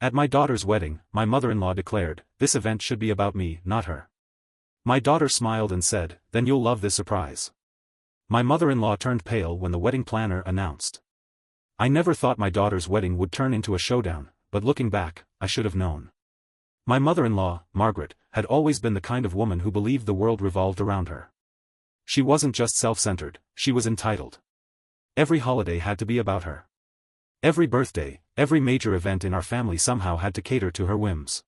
At my daughter's wedding, my mother-in-law declared, this event should be about me, not her. My daughter smiled and said, then you'll love this surprise. My mother-in-law turned pale when the wedding planner announced. I never thought my daughter's wedding would turn into a showdown, but looking back, I should have known. My mother-in-law, Margaret, had always been the kind of woman who believed the world revolved around her. She wasn't just self-centered, she was entitled. Every holiday had to be about her. Every birthday, every major event in our family somehow had to cater to her whims.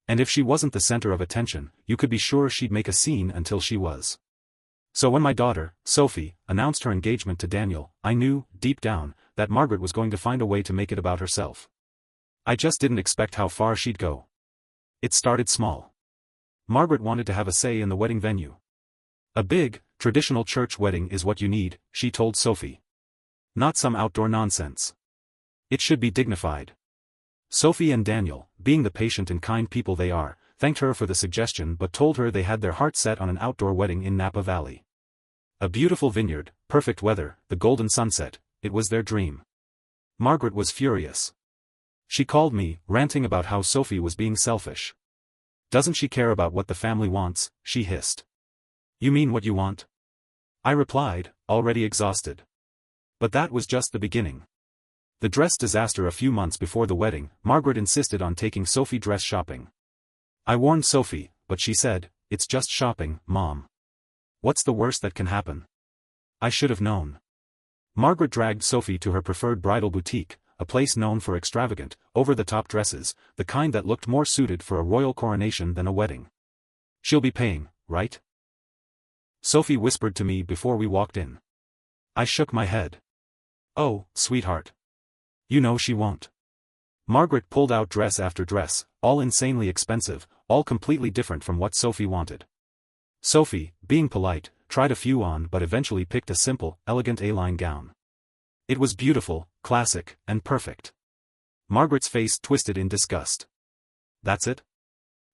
And if she wasn't the center of attention, you could be sure she'd make a scene until she was. So when my daughter, Sophie, announced her engagement to Daniel, I knew, deep down, that Margaret was going to find a way to make it about herself. I just didn't expect how far she'd go. It started small. Margaret wanted to have a say in the wedding venue. A big, traditional church wedding is what you need, she told Sophie. Not some outdoor nonsense. It should be dignified. Sophie and Daniel, being the patient and kind people they are, thanked her for the suggestion but told her they had their heart set on an outdoor wedding in Napa Valley. A beautiful vineyard, perfect weather, the golden sunset, it was their dream. Margaret was furious. She called me, ranting about how Sophie was being selfish. Doesn't she care about what the family wants, she hissed. You mean what you want? I replied, already exhausted. But that was just the beginning. The dress disaster a few months before the wedding, Margaret insisted on taking Sophie dress shopping. I warned Sophie, but she said, it's just shopping, Mom. What's the worst that can happen? I should have known. Margaret dragged Sophie to her preferred bridal boutique, a place known for extravagant, over-the-top dresses, the kind that looked more suited for a royal coronation than a wedding. She'll be paying, right? Sophie whispered to me before we walked in. I shook my head. Oh, sweetheart. You know she won't. Margaret pulled out dress after dress, all insanely expensive, all completely different from what Sophie wanted. Sophie, being polite, tried a few on but eventually picked a simple, elegant A-line gown. It was beautiful, classic, and perfect. Margaret's face twisted in disgust. That's it?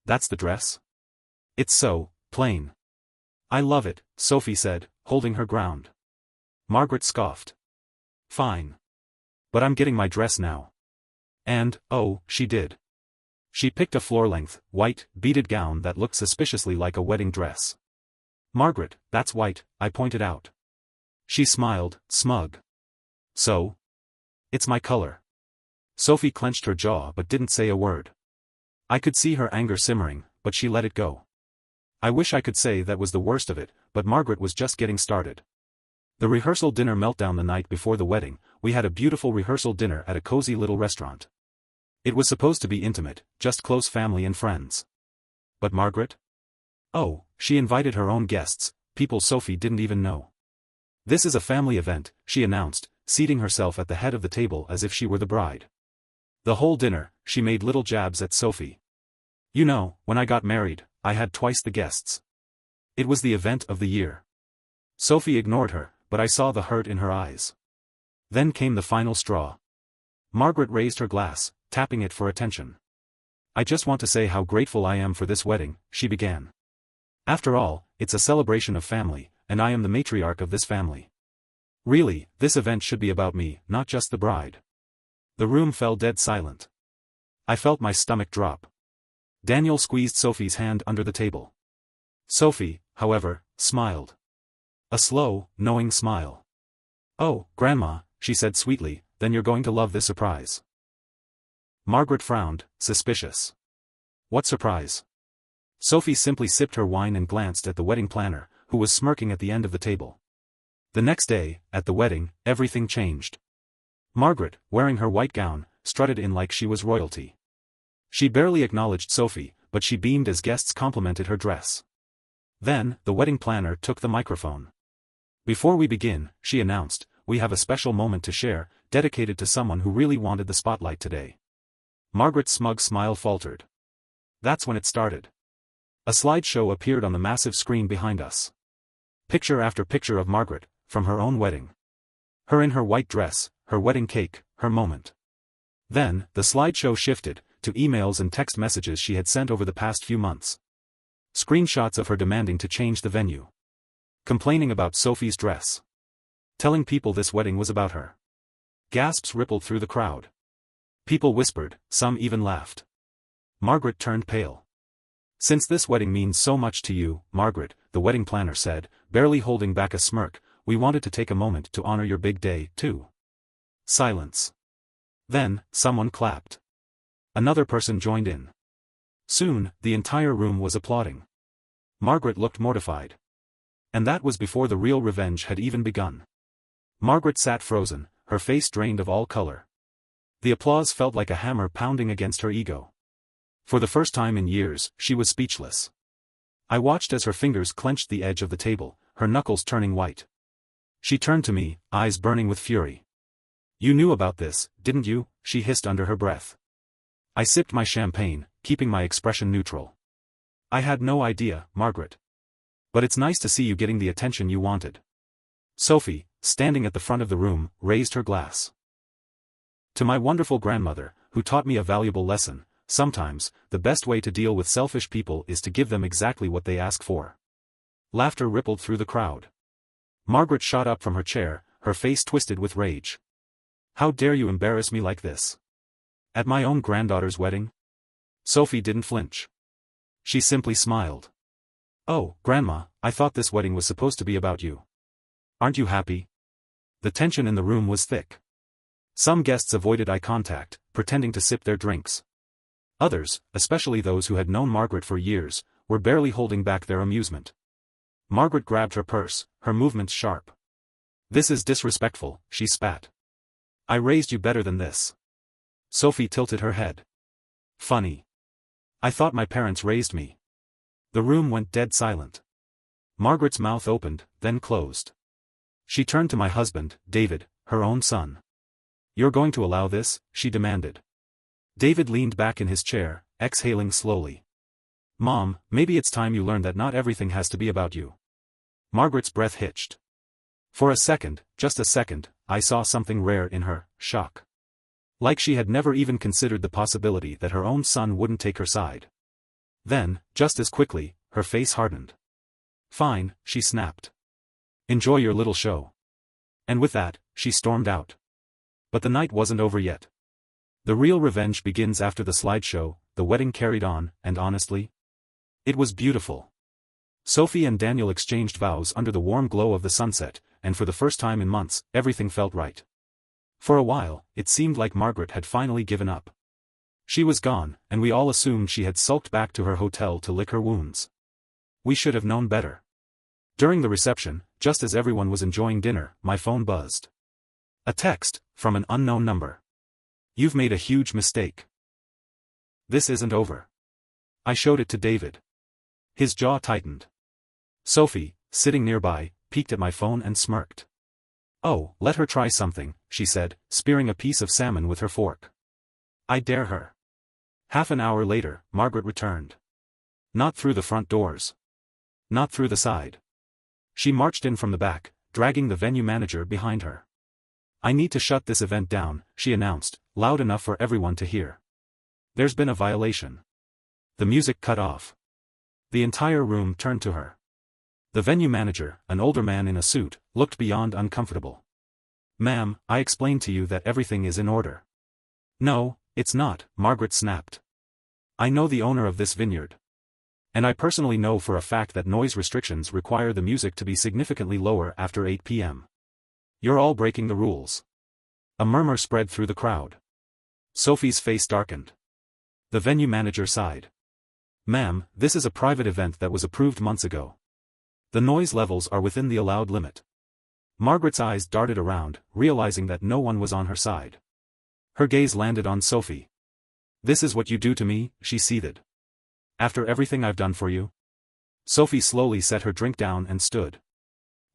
That's the dress? It's so plain. I love it, Sophie said, holding her ground. Margaret scoffed. Fine. But I'm getting my dress now. And, oh, she did. She picked a floor-length, white, beaded gown that looked suspiciously like a wedding dress. Margaret, that's white, I pointed out. She smiled, smug. So? It's my color. Sophie clenched her jaw but didn't say a word. I could see her anger simmering, but she let it go. I wish I could say that was the worst of it, but Margaret was just getting started. The rehearsal dinner meltdown the night before the wedding, we had a beautiful rehearsal dinner at a cozy little restaurant. It was supposed to be intimate, just close family and friends. But Margaret? Oh, she invited her own guests, people Sophie didn't even know. This is a family event, she announced, seating herself at the head of the table as if she were the bride. The whole dinner, she made little jabs at Sophie. You know, when I got married, I had twice the guests. It was the event of the year. Sophie ignored her, but I saw the hurt in her eyes. Then came the final straw. Margaret raised her glass, tapping it for attention. I just want to say how grateful I am for this wedding, she began. After all, it's a celebration of family, and I am the matriarch of this family. Really, this event should be about me, not just the bride. The room fell dead silent. I felt my stomach drop. Daniel squeezed Sophie's hand under the table. Sophie, however, smiled. A slow, knowing smile. Oh, Grandma, she said sweetly, then you're going to love this surprise. Margaret frowned, suspicious. What surprise? Sophie simply sipped her wine and glanced at the wedding planner, who was smirking at the end of the table. The next day, at the wedding, everything changed. Margaret, wearing her white gown, strutted in like she was royalty. She barely acknowledged Sophie, but she beamed as guests complimented her dress. Then, the wedding planner took the microphone. Before we begin, she announced, we have a special moment to share, dedicated to someone who really wanted the spotlight today. Margaret's smug smile faltered. That's when it started. A slideshow appeared on the massive screen behind us. Picture after picture of Margaret, from her own wedding. Her in her white dress, her wedding cake, her moment. Then, the slideshow shifted, to emails and text messages she had sent over the past few months. Screenshots of her demanding to change the venue. Complaining about Sophie's dress. Telling people this wedding was about her. Gasps rippled through the crowd. People whispered, some even laughed. Margaret turned pale. Since this wedding means so much to you, Margaret, the wedding planner said, barely holding back a smirk, we wanted to take a moment to honor your big day, too. Silence. Then, someone clapped. Another person joined in. Soon, the entire room was applauding. Margaret looked mortified. And that was before the real revenge had even begun. Margaret sat frozen, her face drained of all color. The applause felt like a hammer pounding against her ego. For the first time in years, she was speechless. I watched as her fingers clenched the edge of the table, her knuckles turning white. She turned to me, eyes burning with fury. You knew about this, didn't you? She hissed under her breath. I sipped my champagne, keeping my expression neutral. I had no idea, Margaret. But it's nice to see you getting the attention you wanted. Sophie, standing at the front of the room, raised her glass. To my wonderful grandmother, who taught me a valuable lesson, sometimes, the best way to deal with selfish people is to give them exactly what they ask for. Laughter rippled through the crowd. Margaret shot up from her chair, her face twisted with rage. How dare you embarrass me like this? At my own granddaughter's wedding? Sophie didn't flinch. She simply smiled. Oh, Grandma, I thought this wedding was supposed to be about you. Aren't you happy? The tension in the room was thick. Some guests avoided eye contact, pretending to sip their drinks. Others, especially those who had known Margaret for years, were barely holding back their amusement. Margaret grabbed her purse, her movements sharp. This is disrespectful, she spat. I raised you better than this. Sophie tilted her head. Funny. I thought my parents raised me. The room went dead silent. Margaret's mouth opened, then closed. She turned to my husband, David, her own son. You're going to allow this? She demanded. David leaned back in his chair, exhaling slowly. Mom, maybe it's time you learned that not everything has to be about you. Margaret's breath hitched. For a second, just a second, I saw something rare in her, shock. Like she had never even considered the possibility that her own son wouldn't take her side. Then, just as quickly, her face hardened. Fine, she snapped. Enjoy your little show. And with that, she stormed out. But the night wasn't over yet. The real revenge begins after the slideshow. The wedding carried on, and honestly, it was beautiful. Sophie and Daniel exchanged vows under the warm glow of the sunset, and for the first time in months, everything felt right. For a while, it seemed like Margaret had finally given up. She was gone, and we all assumed she had sulked back to her hotel to lick her wounds. We should have known better. During the reception, just as everyone was enjoying dinner, my phone buzzed. A text, from an unknown number. You've made a huge mistake. This isn't over. I showed it to David. His jaw tightened. Sophie, sitting nearby, peeked at my phone and smirked. Oh, let her try something, she said, spearing a piece of salmon with her fork. I dare her. Half an hour later, Margaret returned. Not through the front doors. Not through the side. She marched in from the back, dragging the venue manager behind her. I need to shut this event down, she announced, loud enough for everyone to hear. There's been a violation. The music cut off. The entire room turned to her. The venue manager, an older man in a suit, looked beyond uncomfortable. Ma'am, I explained to you that everything is in order. No, it's not, Margaret snapped. I know the owner of this vineyard. And I personally know for a fact that noise restrictions require the music to be significantly lower after 8 p.m. You're all breaking the rules. A murmur spread through the crowd. Sophie's face darkened. The venue manager sighed. Ma'am, this is a private event that was approved months ago. The noise levels are within the allowed limit. Margaret's eyes darted around, realizing that no one was on her side. Her gaze landed on Sophie. This is what you do to me, she seethed. After everything I've done for you? Sophie slowly set her drink down and stood.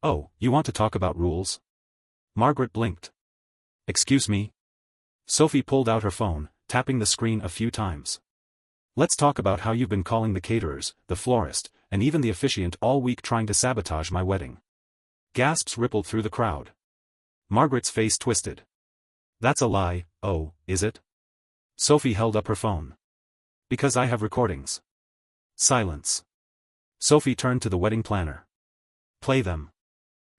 Oh, you want to talk about rules? Margaret blinked. Excuse me? Sophie pulled out her phone, tapping the screen a few times. Let's talk about how you've been calling the caterers, the florist, and even the officiant all week trying to sabotage my wedding. Gasps rippled through the crowd. Margaret's face twisted. That's a lie. Oh, is it? Sophie held up her phone. Because I have recordings. Silence. Sophie turned to the wedding planner. Play them.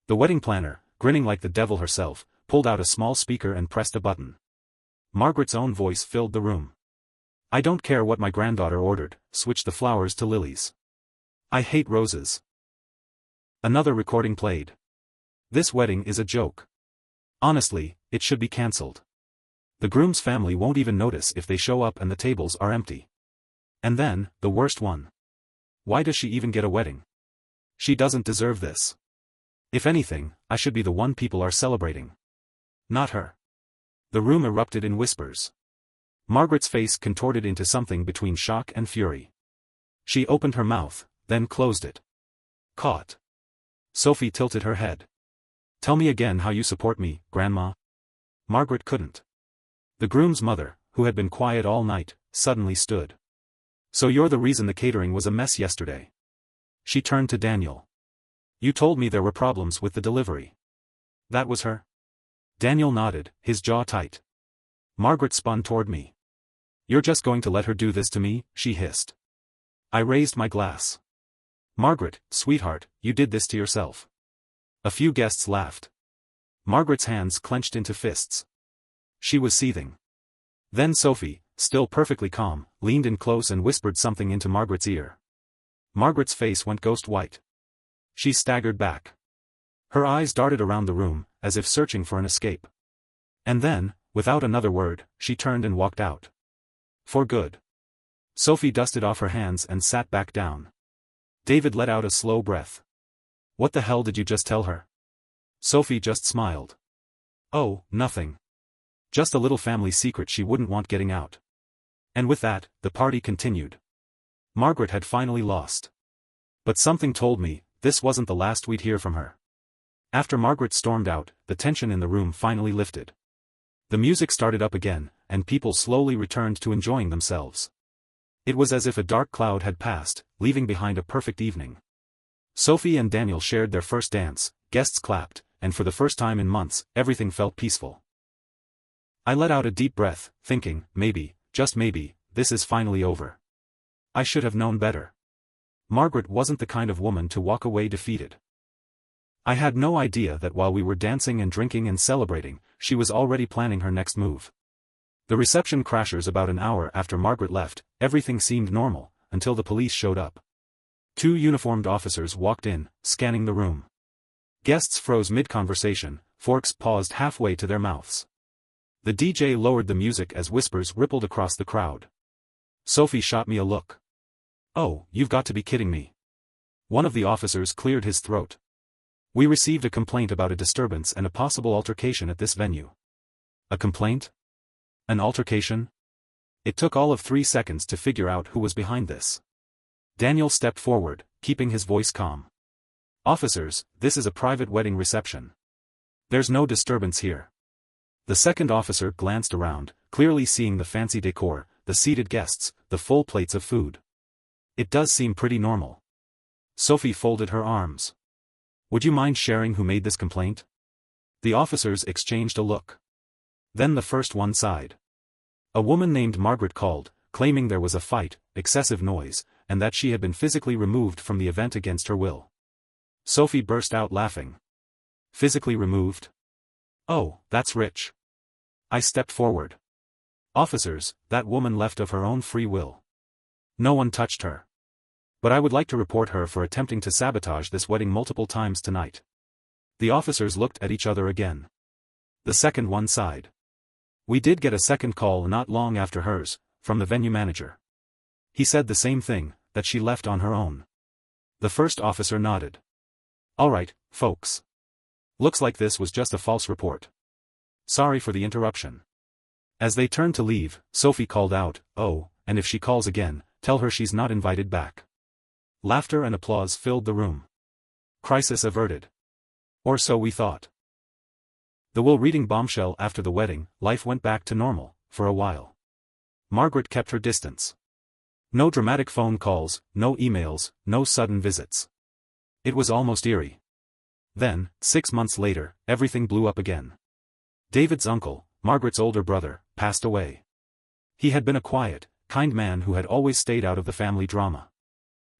The wedding planner, grinning like the devil herself, pulled out a small speaker and pressed a button. Margaret's own voice filled the room. I don't care what my granddaughter ordered, switch the flowers to lilies. I hate roses. Another recording played. This wedding is a joke. Honestly, it should be cancelled. The groom's family won't even notice if they show up and the tables are empty. And then, the worst one. Why does she even get a wedding? She doesn't deserve this. If anything, I should be the one people are celebrating. Not her. The room erupted in whispers. Margaret's face contorted into something between shock and fury. She opened her mouth, then closed it. Caught. Sophie tilted her head. Tell me again how you support me, Grandma. Margaret couldn't. The groom's mother, who had been quiet all night, suddenly stood. So you're the reason the catering was a mess yesterday. She turned to Daniel. You told me there were problems with the delivery. That was her? Daniel nodded, his jaw tight. Margaret spun toward me. You're just going to let her do this to me, she hissed. I raised my glass. Margaret, sweetheart, you did this to yourself. A few guests laughed. Margaret's hands clenched into fists. She was seething. Then Sophie, still perfectly calm, leaned in close and whispered something into Margaret's ear. Margaret's face went ghost white. She staggered back. Her eyes darted around the room, as if searching for an escape. And then, without another word, she turned and walked out. For good. Sophie dusted off her hands and sat back down. David let out a slow breath. What the hell did you just tell her? Sophie just smiled. Oh, nothing. Just a little family secret she wouldn't want getting out. And with that, the party continued. Margaret had finally lost. But something told me, this wasn't the last we'd hear from her. After Margaret stormed out, the tension in the room finally lifted. The music started up again, and people slowly returned to enjoying themselves. It was as if a dark cloud had passed, leaving behind a perfect evening. Sophie and Daniel shared their first dance, guests clapped, and for the first time in months, everything felt peaceful. I let out a deep breath, thinking, maybe, just maybe, this is finally over. I should have known better. Margaret wasn't the kind of woman to walk away defeated. I had no idea that while we were dancing and drinking and celebrating, she was already planning her next move. The reception crashers about an hour after Margaret left, everything seemed normal, until the police showed up. 2 uniformed officers walked in, scanning the room. Guests froze mid-conversation, forks paused halfway to their mouths. The DJ lowered the music as whispers rippled across the crowd. Sophie shot me a look. Oh, you've got to be kidding me. One of the officers cleared his throat. We received a complaint about a disturbance and a possible altercation at this venue. A complaint? An altercation? It took all of 3 seconds to figure out who was behind this. Daniel stepped forward, keeping his voice calm. Officers, this is a private wedding reception. There's no disturbance here. The second officer glanced around, clearly seeing the fancy decor, the seated guests, the full plates of food. It does seem pretty normal. Sophie folded her arms. Would you mind sharing who made this complaint? The officers exchanged a look. Then the first one sighed. A woman named Margaret called, claiming there was a fight, excessive noise, and that she had been physically removed from the event against her will. Sophie burst out laughing. Physically removed? Oh, that's rich. I stepped forward. Officers, that woman left of her own free will. No one touched her. But I would like to report her for attempting to sabotage this wedding multiple times tonight. The officers looked at each other again. The second one sighed. We did get a second call not long after hers, from the venue manager. He said the same thing, that she left on her own. The first officer nodded. All right, folks. Looks like this was just a false report. Sorry for the interruption. As they turned to leave, Sophie called out, oh, and if she calls again, tell her she's not invited back. Laughter and applause filled the room. Crisis averted. Or so we thought. The will-reading bombshell. After the wedding, life went back to normal, for a while. Margaret kept her distance. No dramatic phone calls, no emails, no sudden visits. It was almost eerie. Then, 6 months later, everything blew up again. David's uncle, Margaret's older brother, passed away. He had been a quiet, kind man who had always stayed out of the family drama.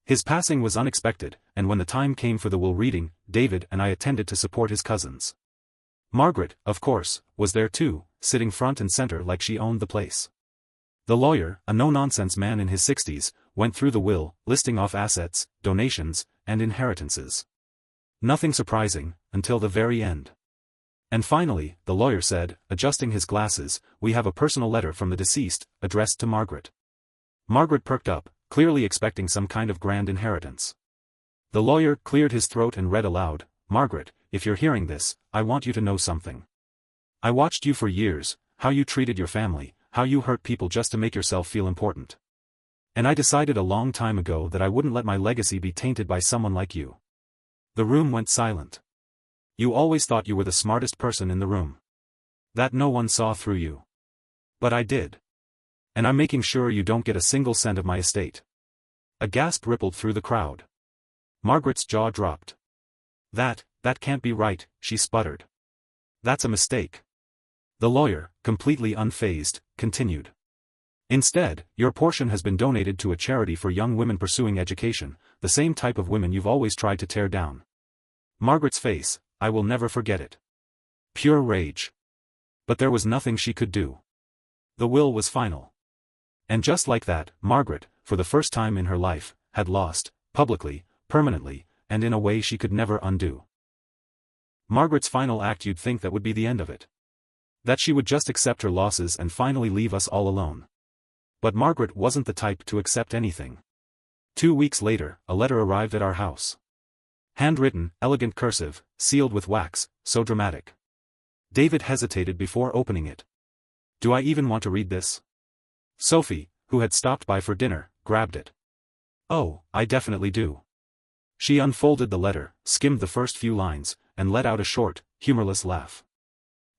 His passing was unexpected, and when the time came for the will reading, David and I attended to support his cousins. Margaret, of course, was there too, sitting front and center like she owned the place. The lawyer, a no-nonsense man in his 60s, went through the will, listing off assets, donations, and inheritances. Nothing surprising, until the very end. And finally, the lawyer said, adjusting his glasses, we have a personal letter from the deceased, addressed to Margaret. Margaret perked up, clearly expecting some kind of grand inheritance. The lawyer cleared his throat and read aloud, Margaret, if you're hearing this, I want you to know something. I watched you for years, how you treated your family, how you hurt people just to make yourself feel important. And I decided a long time ago that I wouldn't let my legacy be tainted by someone like you. The room went silent. You always thought you were the smartest person in the room. That no one saw through you. But I did. And I'm making sure you don't get a single cent of my estate. A gasp rippled through the crowd. Margaret's jaw dropped. That can't be right, she sputtered. That's a mistake. The lawyer, completely unfazed, continued. Instead, your portion has been donated to a charity for young women pursuing education, the same type of women you've always tried to tear down. Margaret's face, I will never forget it. Pure rage. But there was nothing she could do. The will was final. And just like that, Margaret, for the first time in her life, had lost, publicly, permanently, and in a way she could never undo. Margaret's final act, you'd think that would be the end of it. That she would just accept her losses and finally leave us all alone. But Margaret wasn't the type to accept anything. 2 weeks later, a letter arrived at our house. Handwritten, elegant cursive, sealed with wax, so dramatic. David hesitated before opening it. Do I even want to read this? Sophie, who had stopped by for dinner, grabbed it. Oh, I definitely do. She unfolded the letter, skimmed the first few lines, and let out a short, humorless laugh.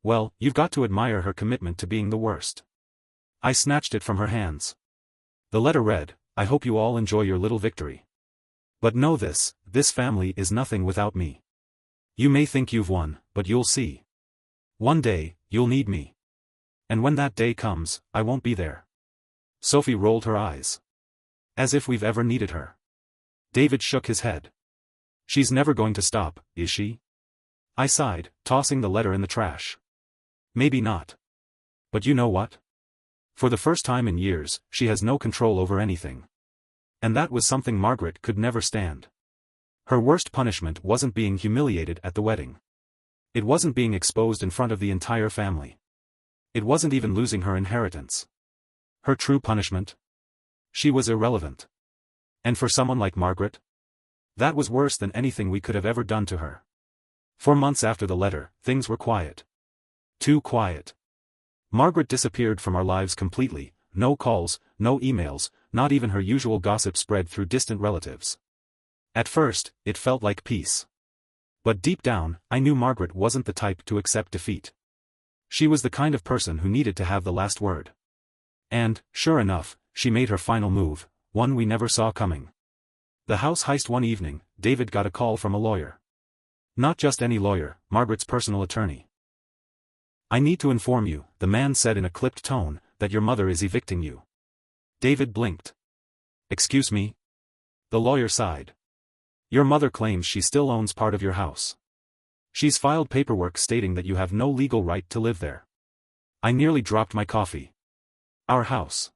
Well, you've got to admire her commitment to being the worst. I snatched it from her hands. The letter read, I hope you all enjoy your little victory. But know this family is nothing without me. You may think you've won, but you'll see. One day, you'll need me. And when that day comes, I won't be there. Sophie rolled her eyes. As if we've ever needed her. David shook his head. She's never going to stop, is she? I sighed, tossing the letter in the trash. Maybe not. But you know what? For the first time in years, she has no control over anything. And that was something Margaret could never stand. Her worst punishment wasn't being humiliated at the wedding. It wasn't being exposed in front of the entire family. It wasn't even losing her inheritance. Her true punishment? She was irrelevant. And for someone like Margaret? That was worse than anything we could have ever done to her. For months after the letter, things were quiet. Too quiet. Margaret disappeared from our lives completely, no calls, no emails, not even her usual gossip spread through distant relatives. At first, it felt like peace. But deep down, I knew Margaret wasn't the type to accept defeat. She was the kind of person who needed to have the last word. And, sure enough, she made her final move, one we never saw coming. The house heist one evening, David got a call from a lawyer. Not just any lawyer, Margaret's personal attorney. I need to inform you, the man said in a clipped tone, that your mother is evicting you. David blinked. Excuse me? The lawyer sighed. Your mother claims she still owns part of your house. She's filed paperwork stating that you have no legal right to live there. I nearly dropped my coffee. Our house.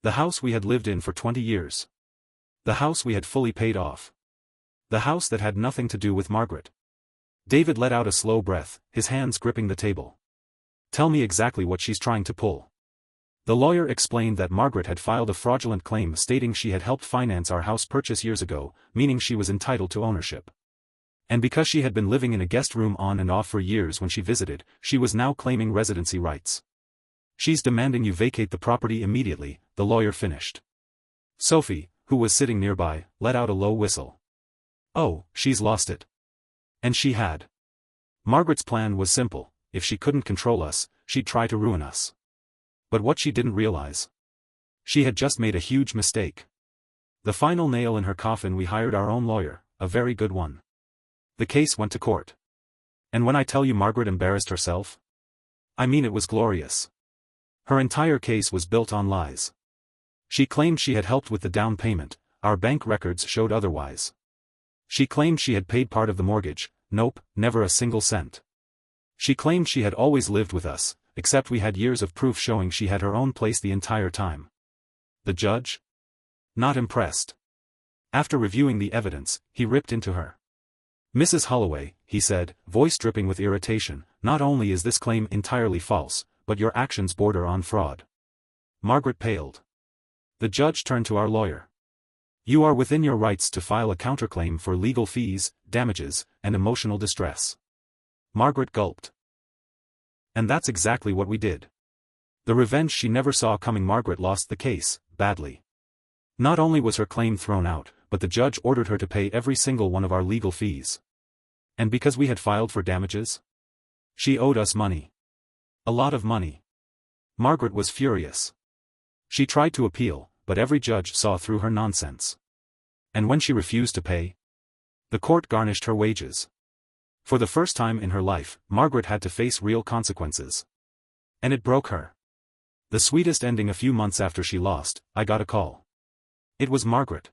The house we had lived in for 20 years. The house we had fully paid off. The house that had nothing to do with Margaret. David let out a slow breath, his hands gripping the table. Tell me exactly what she's trying to pull. The lawyer explained that Margaret had filed a fraudulent claim stating she had helped finance our house purchase years ago, meaning she was entitled to ownership. And because she had been living in a guest room on and off for years when she visited, she was now claiming residency rights. She's demanding you vacate the property immediately, the lawyer finished. Sophie, who was sitting nearby, let out a low whistle. Oh, she's lost it. And she had. Margaret's plan was simple, if she couldn't control us, she'd try to ruin us. But what she didn't realize. She had just made a huge mistake. The final nail in her coffin, we hired our own lawyer, a very good one. The case went to court. And when I tell you Margaret embarrassed herself, I mean it was glorious. Her entire case was built on lies. She claimed she had helped with the down payment, our bank records showed otherwise. She claimed she had paid part of the mortgage, nope, never a single cent. She claimed she had always lived with us, except we had years of proof showing she had her own place the entire time. The judge? Not impressed. After reviewing the evidence, he ripped into her. Mrs. Holloway, he said, voice dripping with irritation, not only is this claim entirely false, but your actions border on fraud. Margaret paled. The judge turned to our lawyer. You are within your rights to file a counterclaim for legal fees, damages, and emotional distress. Margaret gulped. And that's exactly what we did. The revenge she never saw coming. Margaret lost the case, badly. Not only was her claim thrown out, but the judge ordered her to pay every single one of our legal fees. And because we had filed for damages? She owed us money. A lot of money. Margaret was furious. She tried to appeal, but every judge saw through her nonsense. And when she refused to pay, the court garnished her wages. For the first time in her life, Margaret had to face real consequences. And it broke her. The sweetest ending. A few months after she lost, I got a call. It was Margaret.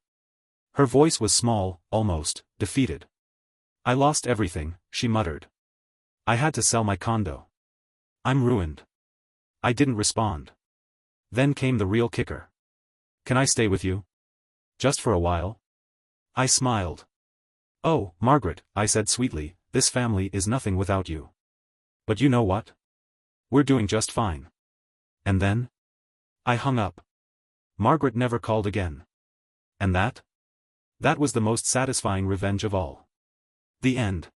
Her voice was small, almost defeated. I lost everything, she muttered. I had to sell my condo. I'm ruined. I didn't respond. Then came the real kicker. Can I stay with you? Just for a while? I smiled. Oh, Margaret, I said sweetly, this family is nothing without you. But you know what? We're doing just fine. And then? I hung up. Margaret never called again. And that? That was the most satisfying revenge of all. The end.